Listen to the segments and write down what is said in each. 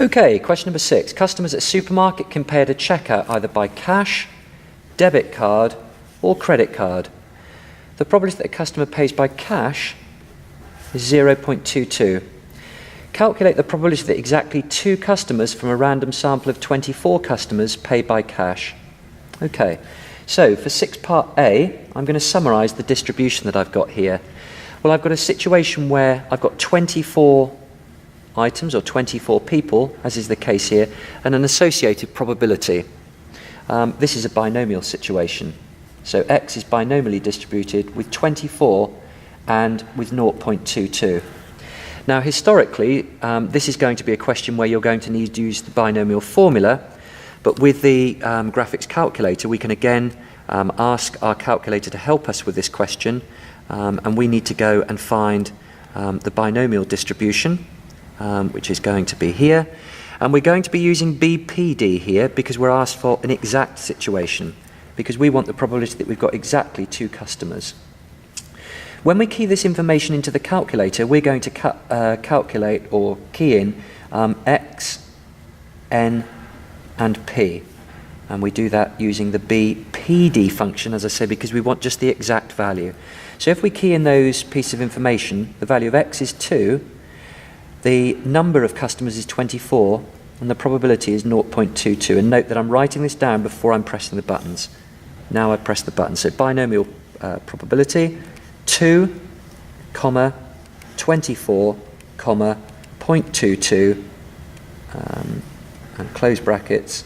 Okay, question number 6. Customers at a supermarket can pay at a checkout either by cash, debit card, or credit card. The probability that a customer pays by cash is 0.22. Calculate the probability that exactly 2 customers from a random sample of 24 customers pay by cash. Okay, so for 6 part A, I'm going to summarise the distribution that I've got here. Well, I've got a situation where I've got 24 items or 24 people, as is the case here, and an associated probability. This is a binomial situation. So X is binomially distributed with 24 and with 0.22. Now, historically, this is going to be a question where you're going to need to use the binomial formula, but with the graphics calculator, we can again ask our calculator to help us with this question, and we need to go and find the binomial distribution, which is going to be here. And we're going to be using BPD here because we're asked for an exact situation, because we want the probability that we've got exactly 2 customers. When we key this information into the calculator, we're going to calculate or key in X, N, and P. And we do that using the BPD function, as I said, because we want just the exact value. So if we key in those pieces of information, the value of X is 2, the number of customers is 24, and the probability is 0.22. And note that I'm writing this down before I'm pressing the buttons. Now I press the button. So binomial probability, 2, 24, 0.22, and close brackets.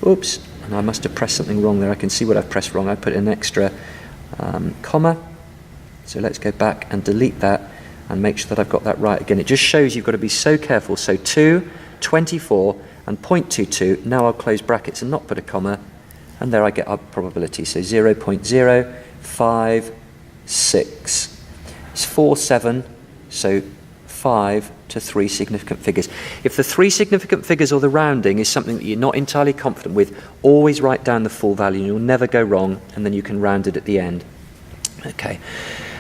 Oops, and I must have pressed something wrong there. I can see what I've pressed wrong. I put an extra comma. So let's go back and delete that and make sure that I've got that right again. It just shows you've got to be so careful. So 2, 24, and 0.22. Now I'll close brackets and not put a comma, and there I get our probability. So 0.056. It's 4, 7, so 5 to 3 significant figures. If the 3 significant figures or the rounding is something that you're not entirely confident with, always write down the full value and you'll never go wrong, and then you can round it at the end. Okay.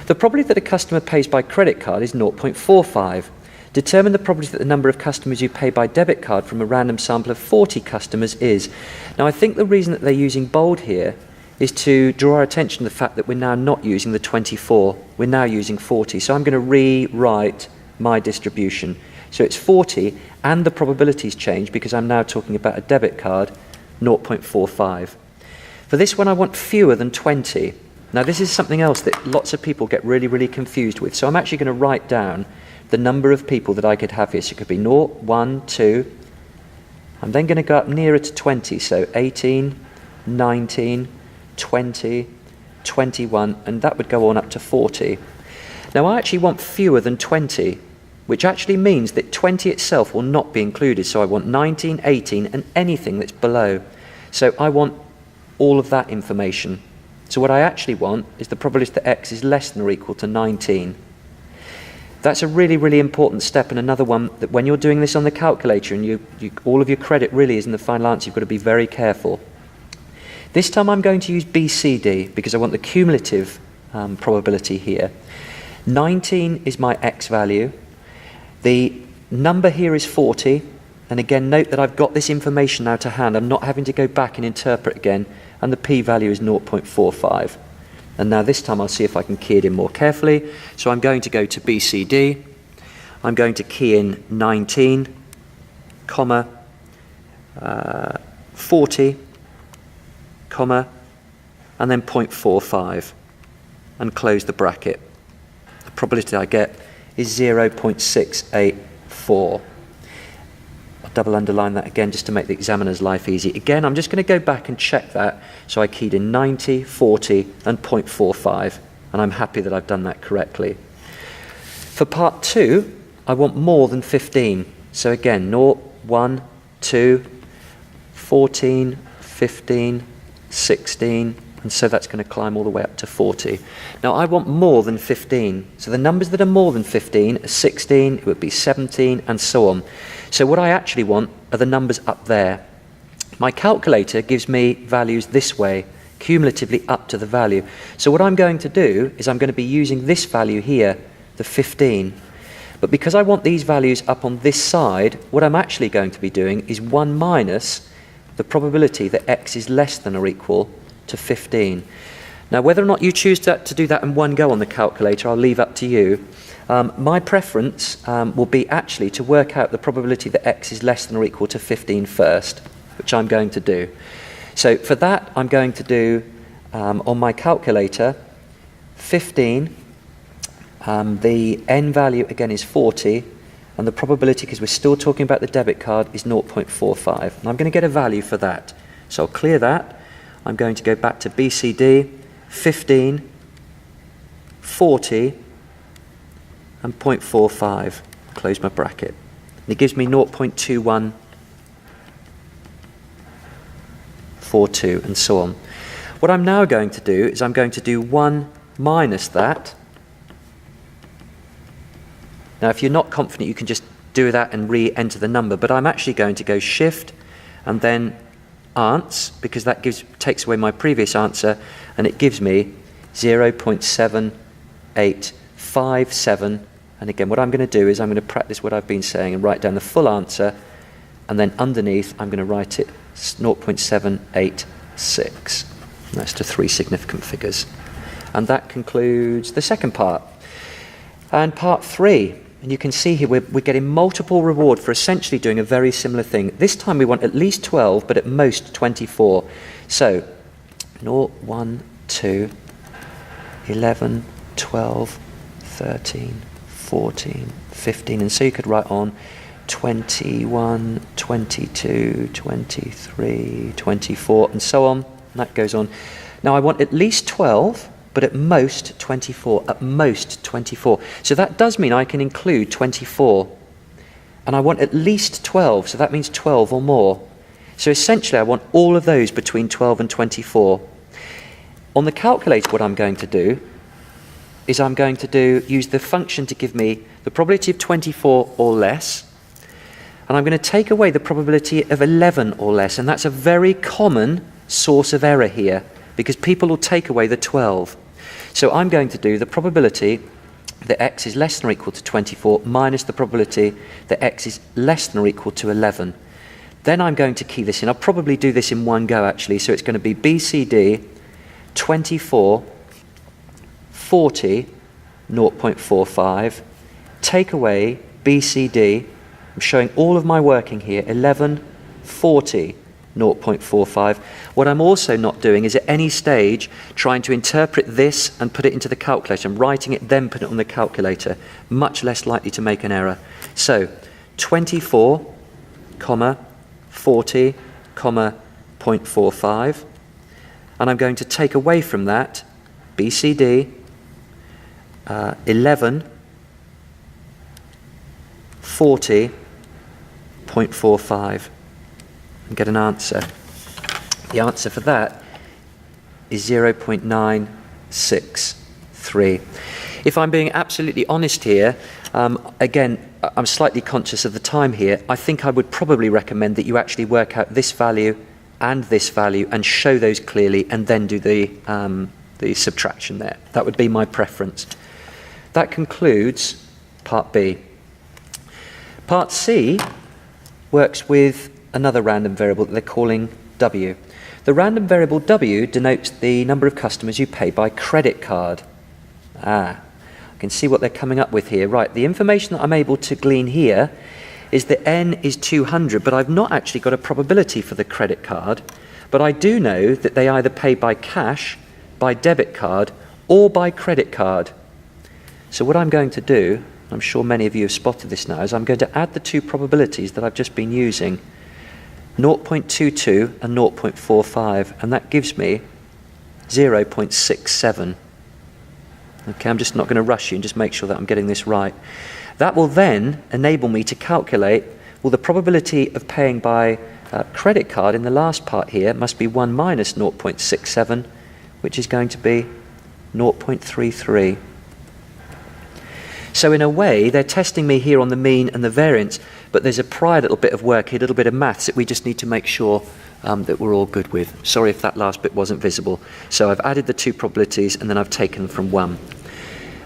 The probability that a customer pays by credit card is 0.45. Determine the probability that the number of customers you pay by debit card from a random sample of 40 customers is. Now, I think the reason that they're using bold here is to draw our attention to the fact that we're now not using the 24. We're now using 40. So I'm going to rewrite my distribution. So it's 40, and the probabilities change because I'm now talking about a debit card, 0.45. For this one, I want fewer than 20. Now, this is something else that lots of people get really, really confused with. So I'm actually going to write down the number of people that I could have here. So it could be 0, 1, 2. I'm then going to go up nearer to 20. So 18, 19, 20, 21, and that would go on up to 40. Now, I actually want fewer than 20, which actually means that 20 itself will not be included. So I want 19, 18, and anything that's below. So I want all of that information. So what I actually want is the probability that X is less than or equal to 19. That's a really, really important step, and another one that when you're doing this on the calculator and all of your credit really is in the final answer, you've got to be very careful. This time I'm going to use BCD because I want the cumulative probability here. 19 is my X value. The number here is 40, and again note that I've got this information now to hand. I'm not having to go back and interpret again, and the p-value is 0.45. And now this time I'll see if I can key it in more carefully. So I'm going to go to BCD. I'm going to key in 19, 40, and then 0.45, and close the bracket. The probability I get is 0.684. I'll double underline that again just to make the examiner's life easy. Again, I'm just going to go back and check that. So I keyed in 90, 40, and 0.45, and I'm happy that I've done that correctly. For part 2, I want more than 15. So again, 0, 1, 2, 14, 15, 16, and so that's going to climb all the way up to 40. Now I want more than 15. So the numbers that are more than 15 are 16, it would be 17, and so on. So what I actually want are the numbers up there. My calculator gives me values this way, cumulatively up to the value. So what I'm going to do is I'm going to be using this value here, the 15. But because I want these values up on this side, what I'm actually going to be doing is 1 minus the probability that x is less than or equal to 15. Now, whether or not you choose to do that in one go on the calculator, I'll leave up to you. My preference will be actually to work out the probability that x is less than or equal to 15 first, which I'm going to do. So for that, I'm going to do, on my calculator, 15. The n value, again, is 40. And the probability, because we're still talking about the debit card, is 0.45. And I'm going to get a value for that. So I'll clear that. I'm going to go back to BCD, 15, 40, and 0.45. Close my bracket. And it gives me 0.2142, and so on. What I'm now going to do is I'm going to do 1 minus that. Now, if you're not confident, you can just do that and re-enter the number, but I'm actually going to go shift and then ants, because that takes away my previous answer, and it gives me 0.7857. And again, what I'm going to do is I'm going to practice what I've been saying and write down the full answer, and then underneath I'm going to write it 0.786. And that's to 3 significant figures. And that concludes the second part. And part 3. And you can see here we're getting multiple reward for essentially doing a very similar thing. This time we want at least 12, but at most 24. So 0, 1, 2, 11, 12, 13, 14, 15. And so you could write on 21, 22, 23, 24, and so on. And that goes on. Now I want at least 12, but at most 24, at most 24. So that does mean I can include 24. And I want at least 12, so that means 12 or more. So essentially I want all of those between 12 and 24. On the calculator, what I'm going to do is I'm going to use the function to give me the probability of 24 or less, and I'm going to take away the probability of 11 or less, and that's a very common source of error here, because people will take away the 12. So I'm going to do the probability that x is less than or equal to 24 minus the probability that x is less than or equal to 11. Then I'm going to key this in. I'll probably do this in one go, actually. So it's going to be BCD 24, 40, 0.45. Take away BCD. I'm showing all of my working here. 11, 40. 0.45. What I'm also not doing is at any stage trying to interpret this and put it into the calculator. I'm writing it, then put it on the calculator. Much less likely to make an error. So 24, 40, 0.45. And I'm going to take away from that BCD 11, 40, 0.45. And get an answer. The answer for that is 0.963. If I'm being absolutely honest here, again, I'm slightly conscious of the time here. I think I would probably recommend that you actually work out this value and show those clearly, and then do the subtraction there. That would be my preference. That concludes part B. Part C works with another random variable that they're calling W. The random variable W denotes the number of customers you pay by credit card. I can see what they're coming up with here. Right, the information that I'm able to glean here is that n is 200, but I've not actually got a probability for the credit card, but I do know that they either pay by cash, by debit card, or by credit card. So what I'm going to do, I'm sure many of you have spotted this now, is I'm going to add the two probabilities that I've just been using, 0.22 and 0.45, and that gives me 0.67. Okay, I'm just not going to rush you and just make sure that I'm getting this right. That will then enable me to calculate, well, the probability of paying by credit card in the last part here must be 1 minus 0.67, which is going to be 0.33. So in a way, they're testing me here on the mean and the variance, but there's a prior little bit of work here, a little bit of maths that we just need to make sure that we're all good with. Sorry if that last bit wasn't visible. So I've added the two probabilities, and then I've taken them from one.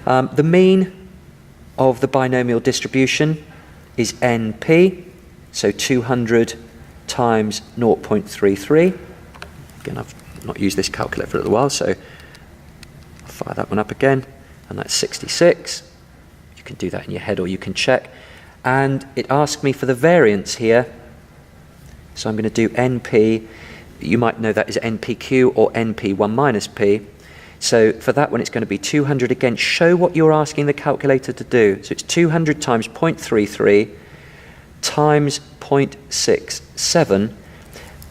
The mean of the binomial distribution is NP, so 200 times 0.33. Again, I've not used this calculator for a little while, so I'll fire that one up again, and that's 66. You can do that in your head or you can check. And it asks me for the variance here, so I'm going to do NP. You might know that as NPQ or NP1 minus P. So for that one, it's going to be 200 again. Show what you're asking the calculator to do. So it's 200 times 0.33 times 0.67.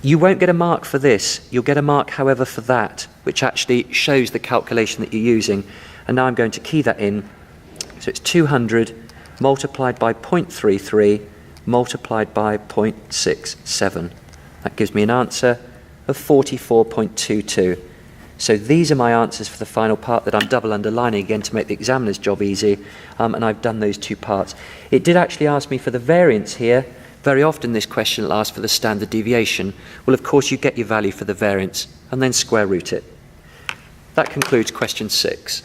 You won't get a mark for this. You'll get a mark, however, for that, which actually shows the calculation that you're using. And now I'm going to key that in. So it's 200 multiplied by 0.33 multiplied by 0.67. That gives me an answer of 44.22. So these are my answers for the final part that I'm double underlining again to make the examiner's job easy, and I've done those two parts. It did actually ask me for the variance here. Very often this question will ask for the standard deviation. Well, of course, you get your value for the variance and then square root it. That concludes question 6.